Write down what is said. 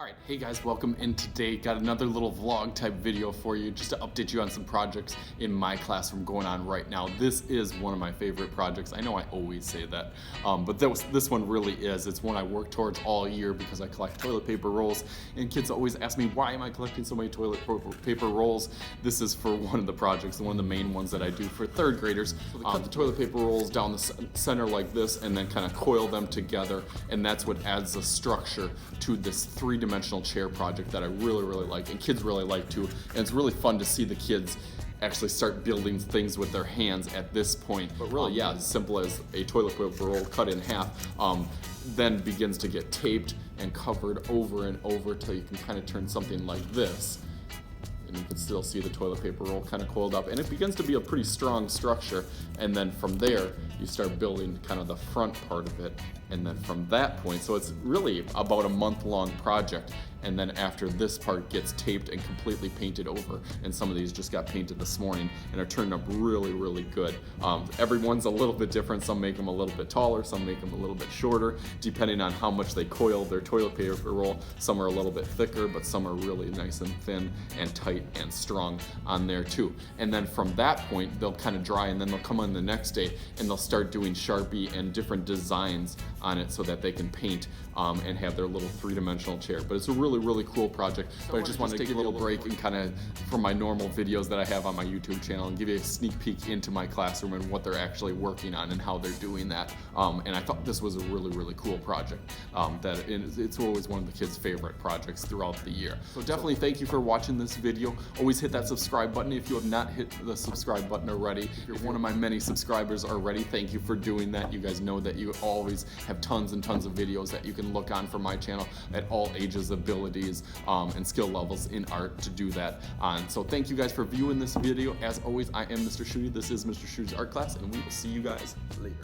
Alright, hey guys, welcome in today. Got another little vlog type video for you just to update you on some projects in my classroom going on right now. This is one of my favorite projects. I know I always say that, but this one really is. It's one I work towards all year because I collect toilet paper rolls, and kids always ask me, why am I collecting so many toilet paper rolls? This is for one of the projects, one of the main ones that I do for third graders. So they cut the toilet paper rolls down the center like this and then kind of coil them together, and that's what adds the structure to this three-dimensional chair project that I really like, and kids really like too. And it's really fun to see the kids actually start building things with their hands at this point. But really, yeah, as simple as a toilet paper roll cut in half, then begins to get taped and covered over and over till you can kind of turn something like this. And you can still see the toilet paper roll kind of coiled up, and it begins to be a pretty strong structure. And then from there, you start building kind of the front part of it. And then from that point, so it's really about a month-long project. And then after this part gets taped and completely painted over, and some of these just got painted this morning and are turned up really good. Everyone's a little bit different. Some make them a little bit taller, some make them a little bit shorter, depending on how much they coil their toilet paper roll. Some are a little bit thicker, but some are really nice and thin and tight and strong on there too. And then from that point, they'll kind of dry, and then they'll come on the next day and they'll start doing Sharpie and different designs on it so that they can paint and have their little three-dimensional chair. But it's a really cool project. But I just wanted to take a little break and kind of from my normal videos that I have on my YouTube channel and give you a sneak peek into my classroom and what they're actually working on and how they're doing that. And I thought this was a really cool project. It's always one of the kids' favorite projects throughout the year. So definitely thank you for watching this video. Always hit that subscribe button if you have not hit the subscribe button already. If you're one of my many subscribers already, thank you for doing that. You guys know that you always have tons and tons of videos that you can look on from my channel at all ages, abilities, and skill levels in art to do that on. So thank you guys for viewing this video. As always, I am Mr. Schuette. This is Mr. Schuette's art class, and we will see you guys later.